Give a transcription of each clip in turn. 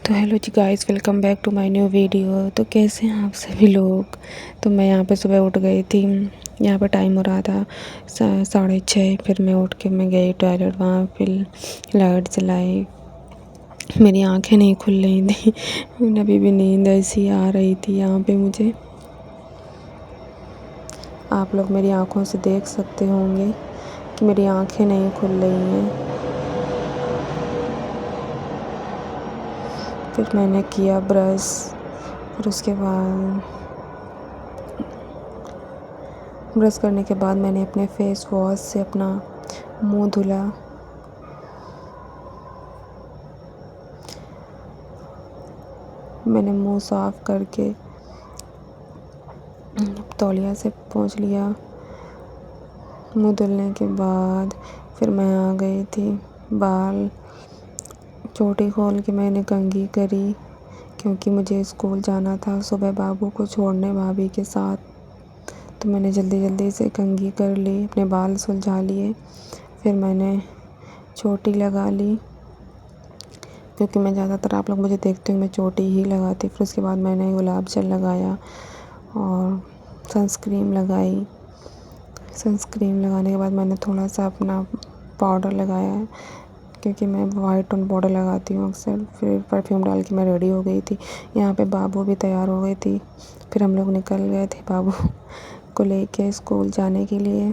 तो हेलो जी guys, welcome back to my new video. तो कैसे हैं आप सभी लोग। तो मैं यहाँ पे सुबह उठ गई थी। यहाँ पे टाइम हो रहा था 6:30। फिर मैं उठ के मैं गई टॉयलेट, वहाँ फिर लाइट जलाई। मेरी आंखें नहीं खुल रही थी अभी भी नींद ऐसी आ रही थी यहाँ पे मुझे। आप लोग मेरी आंखों से देख सकते होंगे कि मेरी आंखें नहीं खुल रही हैं। फिर मैंने किया ब्रश। फिर उसके बाद ब्रश करने के बाद मैंने अपने फेस वॉश से अपना मुंह धुला। मैंने मुंह साफ करके तौलिया से पोंछ लिया। मुंह धुलने के बाद फिर मैं आ गई थी। बाल चोटी खोल के मैंने कंघी करी, क्योंकि मुझे स्कूल जाना था सुबह बाबू को छोड़ने भाभी के साथ। तो मैंने जल्दी जल्दी से कंघी कर ली, अपने बाल सुलझा लिए। फिर मैंने चोटी लगा ली, क्योंकि मैं ज़्यादातर आप लोग मुझे देखते हो मैं चोटी ही लगाती। फिर उसके बाद मैंने गुलाब जल लगाया और सनस्क्रीन लगाई। सनस्क्रीन लगाने के बाद मैंने थोड़ा सा अपना पाउडर लगाया, क्योंकि मैं वाइट टोन पाउडर लगाती हूँ अक्सर। फिर परफ्यूम डाल के मैं रेडी हो गई थी। यहाँ पे बाबू भी तैयार हो गई थी। फिर हम लोग निकल गए थे बाबू को लेके स्कूल जाने के लिए।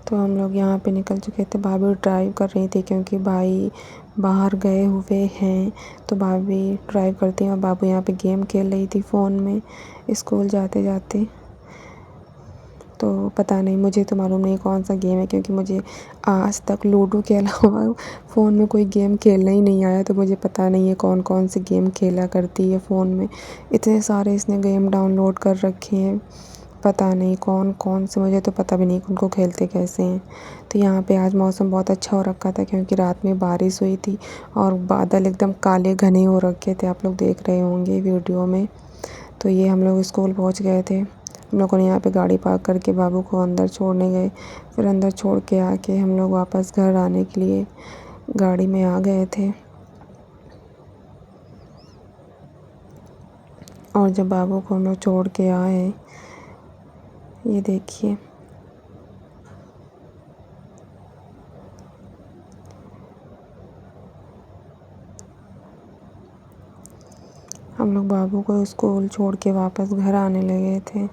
तो हम लोग यहाँ पे निकल चुके थे। भाभी ड्राइव कर रही थी, क्योंकि भाई बाहर गए हुए हैं। तो भाभी ड्राइव करती हैं और बाबू यहाँ पे गेम खेल रही थी फ़ोन में स्कूल जाते जाते। तो पता नहीं, मुझे तो मालूम नहीं कौन सा गेम है, क्योंकि मुझे आज तक लूडो के अलावा फ़ोन में कोई गेम खेलना ही नहीं आया। तो मुझे पता नहीं है कौन कौन से गेम खेला करती है फ़ोन में। इतने सारे इसने गेम डाउनलोड कर रखे हैं, पता नहीं कौन कौन से, मुझे तो पता भी नहीं कि उनको खेलते कैसे हैं। तो यहाँ पे आज मौसम बहुत अच्छा हो रखा था, क्योंकि रात में बारिश हुई थी और बादल एकदम काले घने हो रखे थे, आप लोग देख रहे होंगे वीडियो में। तो ये हम लोग स्कूल पहुँच गए थे। हम लोगों ने यहाँ पे गाड़ी पार्क करके बाबू को अंदर छोड़ने गए। फिर अंदर छोड़ के आके हम लोग वापस घर आने के लिए गाड़ी में आ गए थे। और जब बाबू को हम लोग छोड़ के आए, ये देखिए, हम लोग बाबू को स्कूल छोड़ के वापस घर आने लगे थे।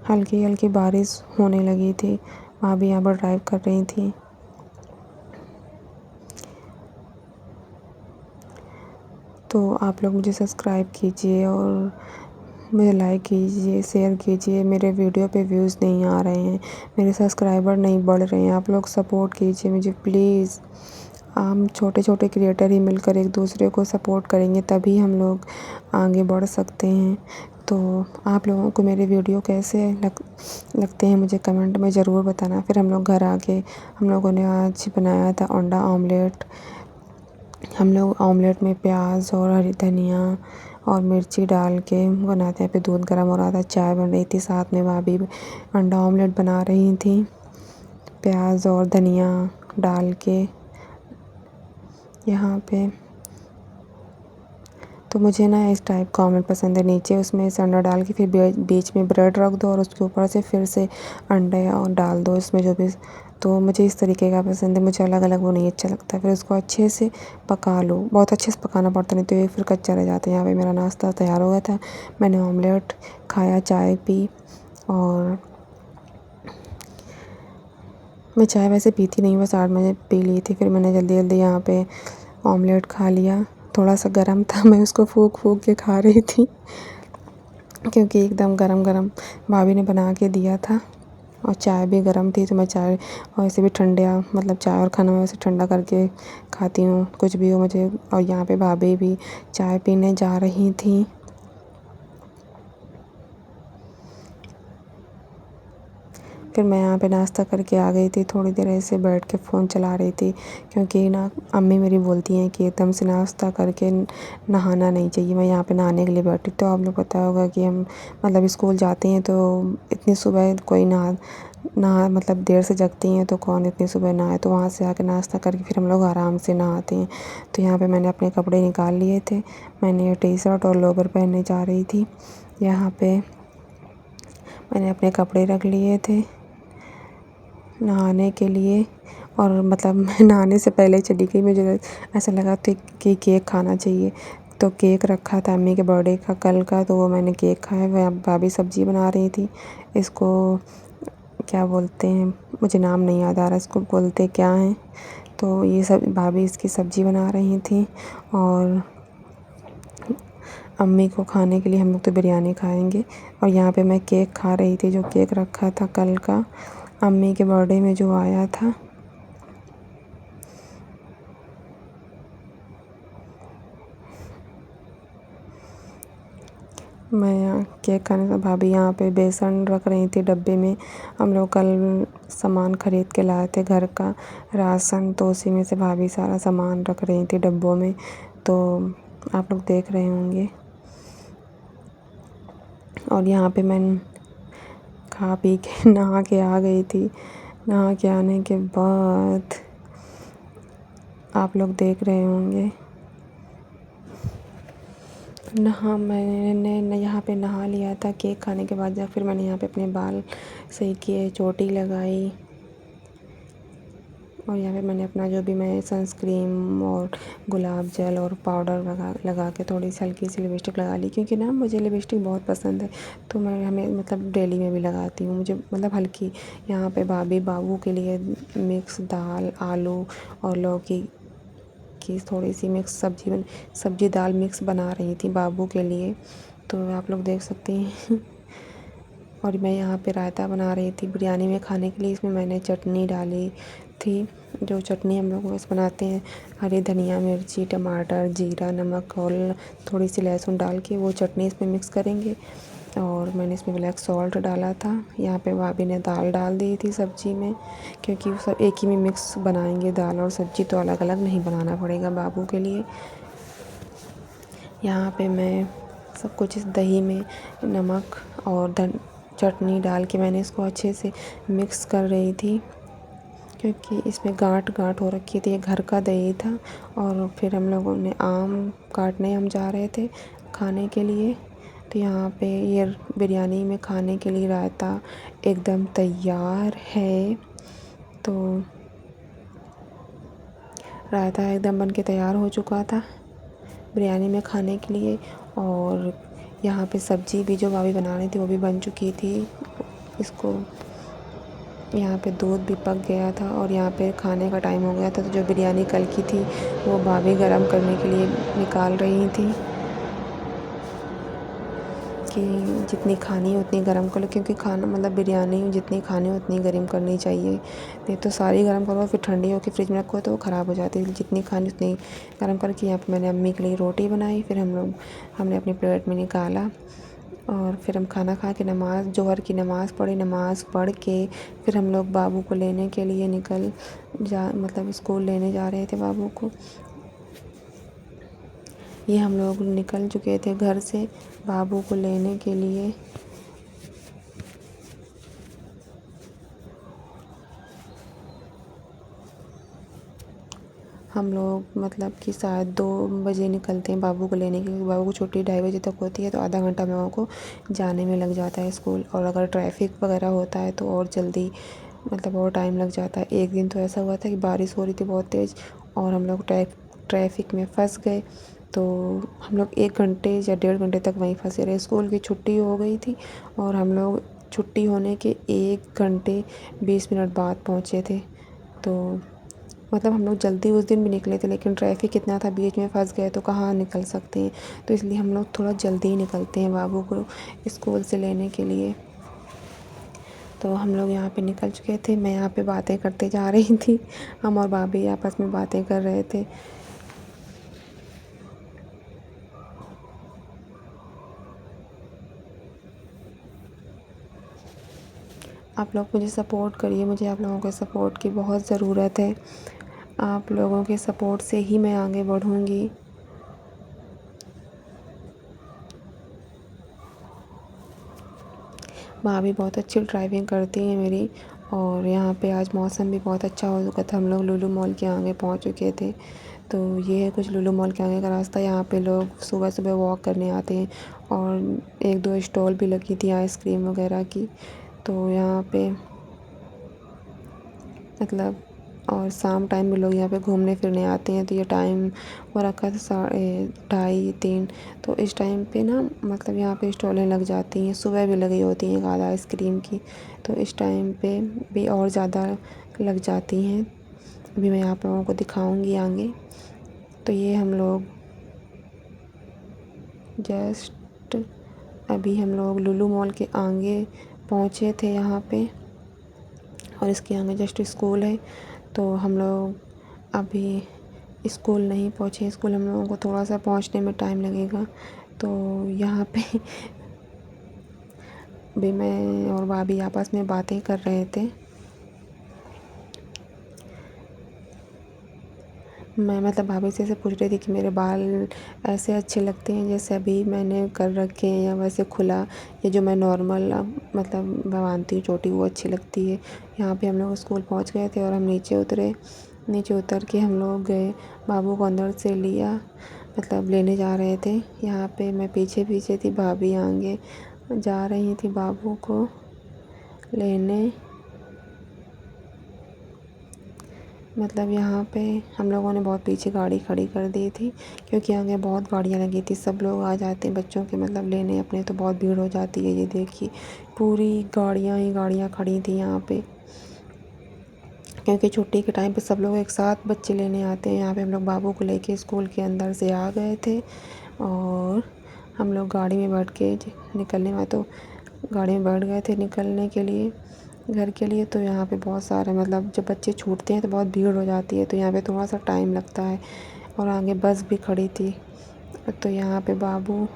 हल्की हल्की बारिश होने लगी थी। भाभी यहाँ पर ड्राइव कर रही थी। तो आप लोग मुझे सब्सक्राइब कीजिए और मुझे लाइक कीजिए, शेयर कीजिए। मेरे वीडियो पे व्यूज़ नहीं आ रहे हैं, मेरे सब्सक्राइबर नहीं बढ़ रहे हैं। आप लोग सपोर्ट कीजिए मुझे प्लीज़। हम छोटे छोटे क्रिएटर ही मिलकर एक दूसरे को सपोर्ट करेंगे, तभी हम लोग आगे बढ़ सकते हैं। तो आप लोगों को मेरे वीडियो कैसे लगते हैं मुझे कमेंट में ज़रूर बताना। फिर हम लोग घर आके हम लोगों ने आज बनाया था अंडा ऑमलेट। हम लोग ऑमलेट में प्याज और हरी धनिया और मिर्ची डाल के बनाते हैं। फिर दूध गर्म हो रहा था, चाय बन रही थी, साथ में भाभी अंडा ऑमलेट बना रही थी प्याज और धनिया डाल के यहाँ पे। तो मुझे ना इस टाइप का ऑमलेट पसंद है, नीचे उसमें से अंडा डाल के फिर बीच में ब्रेड रख दो और उसके ऊपर से फिर से अंडे और डाल दो इसमें जो भी। तो मुझे इस तरीके का पसंद है, मुझे अलग अलग वो नहीं अच्छा लगता। फिर उसको अच्छे से पका लो, बहुत अच्छे से पकाना पड़ता, नहीं तो ये फिर कच्चा रह जाता है। यहाँ पे मेरा नाश्ता तैयार हो गया था, मैंने ऑमलेट खाया, चाय पी। और मैं चाय वैसे पीती नहीं, बस 8 बजे पी ली थी। फिर मैंने जल्दी जल्दी यहाँ पे ऑमलेट खा लिया। थोड़ा सा गर्म था, मैं उसको फूंक फूंक के खा रही थी, क्योंकि एकदम गरम गरम भाभी ने बना के दिया था। और चाय भी गर्म थी, तो मैं चाय वैसे भी ठंडा, मतलब चाय और खाना मैं वैसे ठंडा करके खाती हूँ कुछ भी हो मुझे। और यहाँ पे भाभी भी चाय पीने जा रही थी। फिर मैं यहाँ पे नाश्ता करके आ गई थी। थोड़ी देर ऐसे बैठ के फ़ोन चला रही थी, क्योंकि ना अम्मी मेरी बोलती हैं कि एकदम से नाश्ता करके नहाना नहीं चाहिए। मैं यहाँ पे नहाने के लिए बैठी। तो आप लोग पता होगा कि हम मतलब स्कूल जाते हैं तो इतनी सुबह कोई नहा मतलब देर से जगती हैं तो कौन इतनी सुबह नहाए, तो वहाँ से आके नाश्ता करके फिर हम लोग आराम से नहाते हैं। तो यहाँ पे मैंने अपने कपड़े निकाल लिए थे। मैंने ये टी शर्ट और लोअर पहनने जा रही थी। यहाँ पे मैंने अपने कपड़े रख लिए थे नहाने के लिए, और मतलब मैं नहाने से पहले चली गई। मुझे ऐसा लगा था कि केक खाना चाहिए, तो केक रखा था अम्मी के बर्थडे का कल का, तो वो मैंने केक खाया। वह भाभी सब्ज़ी बना रही थी, इसको क्या बोलते हैं, मुझे नाम नहीं याद आ रहा, इसको बोलते क्या हैं। तो ये सब भाभी इसकी सब्ज़ी बना रही थी, और अम्मी को खाने के लिए हम लोग तो बिरयानी खाएंगे। और यहाँ पे मैं केक खा रही थी, जो केक रखा था कल का अम्मी के बर्थडे में जो आया था। मैं यहाँ केक खाने से भाभी यहाँ पे बेसन रख रही थी डब्बे में। हम लोग कल सामान ख़रीद के लाए थे घर का राशन, तो उसी में से भाभी सारा सामान रख रही थी डब्बों में, तो आप लोग देख रहे होंगे। और यहाँ पे मैं खा पी के नहा के आ गई थी। नहा के आने के बाद आप लोग देख रहे होंगे मैंने यहाँ पे नहा लिया था केक खाने के बाद। फिर मैंने यहाँ पे अपने बाल सही किए, चोटी लगाई, और यहाँ पे मैंने अपना जो भी मैं सनस्क्रीन और गुलाब जल और पाउडर लगा के थोड़ी सी हल्की सी लिपस्टिक लगा ली, क्योंकि ना मुझे लिपस्टिक बहुत पसंद है, तो मैं हमें मतलब डेली में भी लगाती हूँ। मुझे मतलब हल्की। यहाँ पे भाभी बाबू के लिए मिक्स दाल, आलू और लौकी की थोड़ी सी मिक्स सब्जी दाल मिक्स बना रही थी बाबू के लिए, तो आप लोग देख सकते हैं। और मैं यहाँ पे रायता बना रही थी बिरयानी में खाने के लिए। इसमें मैंने चटनी डाली थी, जो चटनी हम लोग बस बनाते हैं, हरी धनिया, मिर्ची, टमाटर, जीरा, नमक और थोड़ी सी लहसुन डाल के वो चटनी इसमें मिक्स करेंगे। और मैंने इसमें ब्लैक सॉल्ट डाला था। यहाँ पे भाभी ने दाल डाल दी थी सब्ज़ी में, क्योंकि वो सब एक ही में मिक्स बनाएंगे, दाल और सब्ज़ी, तो अलग अलग नहीं बनाना पड़ेगा बाबू के लिए। यहाँ पे मैं सब कुछ इस दही में नमक और चटनी डाल के मैंने इसको अच्छे से मिक्स कर रही थी, क्योंकि इसमें गांठ गांठ हो रखी थी। ये घर का दही था। और फिर हम लोगों ने आम काटने हम जा रहे थे खाने के लिए। तो यहाँ पे ये बिरयानी में खाने के लिए रायता एकदम तैयार है। तो रायता एकदम बन के तैयार हो चुका था बिरयानी में खाने के लिए। और यहाँ पे सब्ज़ी भी जो भाभी बना रही थी वो भी बन चुकी थी। इसको यहाँ पे दूध भी पक गया था, और यहाँ पे खाने का टाइम हो गया था। तो जो बिरयानी कल की थी वो भाभी गरम करने के लिए निकाल रही थी, कि जितनी खानी है उतनी गरम कर लो, क्योंकि खाना मतलब बिरयानी जितनी खानी है उतनी गर्म करनी चाहिए। नहीं तो सारी गरम करो फिर ठंडी होकर फ्रिज में रखो तो वो ख़राब हो जाती है। जितनी खानी उतनी गरम करके यहाँ पे मैंने अम्मी के लिए रोटी बनाई। फिर हमने अपनी प्लेट में निकाला, और फिर हम खाना खा के जोहर की नमाज़ पढ़ी। नमाज़ पढ़ के फिर हम लोग बाबू को लेने के लिए मतलब स्कूल लेने जा रहे थे बाबू को। ये हम लोग निकल चुके थे घर से बाबू को लेने के लिए। हम लोग मतलब कि शायद 2 बजे निकलते हैं बाबू को लेने के लिए। बाबू को छुट्टी 2:30 बजे तक होती है, तो आधा घंटा हम लोगों को जाने में लग जाता है स्कूल। और अगर ट्रैफिक वगैरह होता है तो और जल्दी मतलब और टाइम लग जाता है। एक दिन तो ऐसा हुआ था कि बारिश हो रही थी बहुत तेज़, और हम लोग ट्रैफिक में फंस गए। तो हम लोग 1 घंटे या 1.5 घंटे तक वहीं फंसे रहे। स्कूल की छुट्टी हो गई थी, और हम लोग छुट्टी होने के 1 घंटे 20 मिनट बाद पहुँचे थे। तो मतलब हम लोग जल्दी उस दिन भी निकले थे, लेकिन ट्रैफिक इतना था, बीच में फंस गए तो कहाँ निकल सकते हैं। तो इसलिए हम लोग थोड़ा जल्दी ही निकलते हैं बाबू को स्कूल से लेने के लिए। तो हम लोग यहाँ पे निकल चुके थे। मैं यहाँ पे बातें करते जा रही थी, हम और भाभी आपस में बातें कर रहे थे। आप लोग मुझे सपोर्ट करिए, मुझे आप लोगों के सपोर्ट की बहुत ज़रूरत है। आप लोगों के सपोर्ट से ही मैं आगे बढ़ूँगी। भाभी बहुत अच्छी ड्राइविंग करती हैं मेरी। और यहाँ पे आज मौसम भी बहुत अच्छा हो चुका था। हम लोग लुलु मॉल के आगे पहुँच चुके थे। तो ये है कुछ लुलु मॉल के आगे का रास्ता। यहाँ पे लोग सुबह सुबह वॉक करने आते हैं और एक दो स्टॉल भी लगी थी आइसक्रीम वगैरह की। तो यहाँ पे मतलब और शाम टाइम में लोग यहाँ पे घूमने फिरने आते हैं। तो ये टाइम हो रखा था 2:30-3। तो इस टाइम पे ना मतलब यहाँ पे स्टॉलें लग जाती हैं। सुबह भी लगी होती हैं एक आधा आइसक्रीम की। तो इस टाइम पे भी और ज़्यादा लग जाती हैं। अभी मैं आप लोगों को दिखाऊंगी आगे। तो ये हम लोग जस्ट अभी हम लोग लुलु मॉल के आगे पहुँचे थे यहाँ पे। और इसके आगे जस्ट स्कूल है। तो हम लोग अभी स्कूल नहीं पहुँचे। स्कूल हम लोगों को थोड़ा सा पहुँचने में टाइम लगेगा। तो यहाँ पे भी मैं और भाभी आपस में बातें कर रहे थे। मैं मतलब भाभी से ऐसे पूछ रही थी कि मेरे बाल ऐसे अच्छे लगते हैं जैसे अभी मैंने कर रखे हैं या वैसे खुला, ये जो मैं नॉर्मल मतलब बांधती हूँ चोटी वो अच्छी लगती है। यहाँ पे हम लोग स्कूल पहुँच गए थे और हम नीचे उतरे। नीचे उतर के हम लोग गए, बाबू को अंदर से लिया, मतलब लेने जा रहे थे। यहाँ पे मैं पीछे पीछे थी, भाभी आगे जा रही थी बाबू को लेने। मतलब यहाँ पे हम लोगों ने बहुत पीछे गाड़ी खड़ी कर दी थी क्योंकि आगे बहुत गाड़ियाँ लगी थी। सब लोग आ जाते हैं बच्चों के मतलब लेने अपने, तो बहुत भीड़ हो जाती है। ये देखिए पूरी गाड़ियाँ ही गाड़ियाँ खड़ी थी यहाँ पे क्योंकि छुट्टी के टाइम पे सब लोग एक साथ बच्चे लेने आते हैं। यहाँ पे हम लोग बाबू को लेके स्कूल के अंदर से आ गए थे और हम लोग गाड़ी में बैठ के निकलने में, तो गाड़ी में बैठ गए थे निकलने के लिए घर के लिए। तो यहाँ पे बहुत सारे मतलब जब बच्चे छूटते हैं तो बहुत भीड़ हो जाती है, तो यहाँ पे थोड़ा सा टाइम लगता है। और आगे बस भी खड़ी थी। तो यहाँ पे बाबू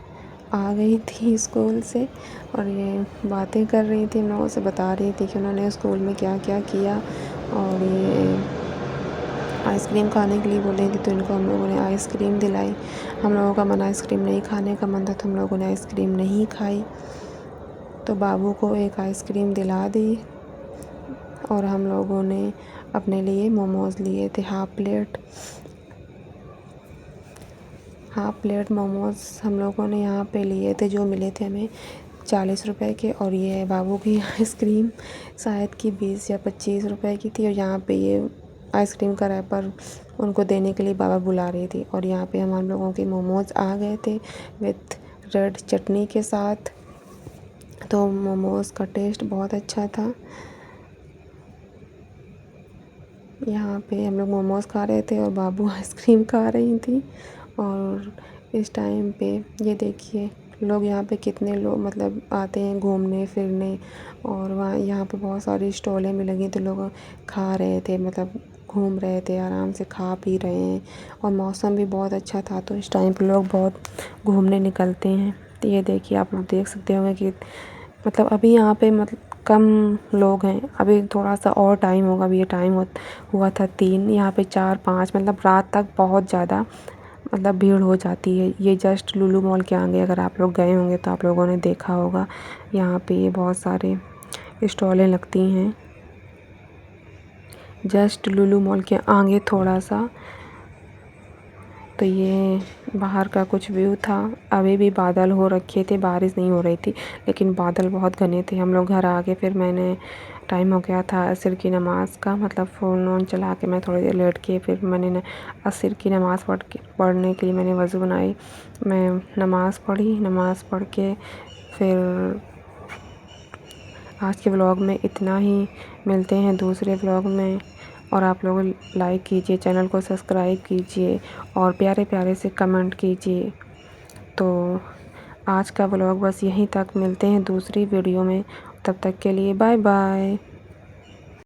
आ गई थी स्कूल से और ये बातें कर रही थी, हम लोगों से बता रही थी कि उन्होंने स्कूल में क्या क्या किया। और ये आइसक्रीम खाने के लिए बोल रही थी तो इनको हम लोगों ने आइसक्रीम दिलाई। हम लोगों का मन आइसक्रीम नहीं खाने का मन था तो हम लोगों ने आइसक्रीम नहीं खाई। तो बाबू को एक आइसक्रीम दिला दी और हम लोगों ने अपने लिए मोमोज़ लिए थे हाफ़ प्लेट मोमोज़ हम लोगों ने यहाँ पे लिए थे, जो मिले थे हमें 40 रुपए के। और ये बाबू की आइसक्रीम शायद कि 20 या 25 रुपए की थी। और यहाँ पे ये आइसक्रीम का रैपर उनको देने के लिए बाबा बुला रही थी। और यहाँ पे हम लोगों के मोमोज़ आ गए थे विथ रेड चटनी के साथ। तो मोमोज़ का टेस्ट बहुत अच्छा था। यहाँ पे हम लोग मोमोज़ खा रहे थे और बाबू आइसक्रीम खा रही थी। और इस टाइम पे ये देखिए लोग यहाँ पे कितने लोग मतलब आते हैं घूमने फिरने। और वहाँ यहाँ पे बहुत सारी स्टॉलें भी लगी, तो लोग खा रहे थे मतलब घूम रहे थे, आराम से खा पी रहे हैं। और मौसम भी बहुत अच्छा था, तो इस टाइम पे लोग बहुत घूमने निकलते हैं। तो ये देखिए आप लोग देख सकते होंगे कि मतलब अभी यहाँ पे मतलब कम लोग हैं। अभी थोड़ा सा और टाइम होगा। अभी ये टाइम हुआ था 3, यहाँ पे 4-5 मतलब रात तक बहुत ज़्यादा मतलब भीड़ हो जाती है। ये जस्ट लुलु मॉल के आगे अगर आप लोग गए होंगे तो आप लोगों ने देखा होगा, यहाँ पे ये बहुत सारे स्टॉलें लगती हैं जस्ट लुलु मॉल के आगे थोड़ा सा। तो ये बाहर का कुछ व्यू था। अभी भी बादल हो रखे थे, बारिश नहीं हो रही थी लेकिन बादल बहुत घने थे। हम लोग घर आ गए, फिर मैंने टाइम हो गया था असर की नमाज़ का, मतलब फ़ोन वोन चला के मैं थोड़ी देर लेट के फिर मैंने असर की नमाज़ पढ़ने के लिए मैंने वज़ू बनाई। मैं नमाज़ पढ़ के फिर आज के व्लॉग में इतना ही। मिलते हैं दूसरे व्लॉग में। और आप लोग लाइक कीजिए, चैनल को सब्सक्राइब कीजिए और प्यारे प्यारे से कमेंट कीजिए। तो आज का व्लॉग बस यहीं तक। मिलते हैं दूसरी वीडियो में, तब तक के लिए बाय बाय।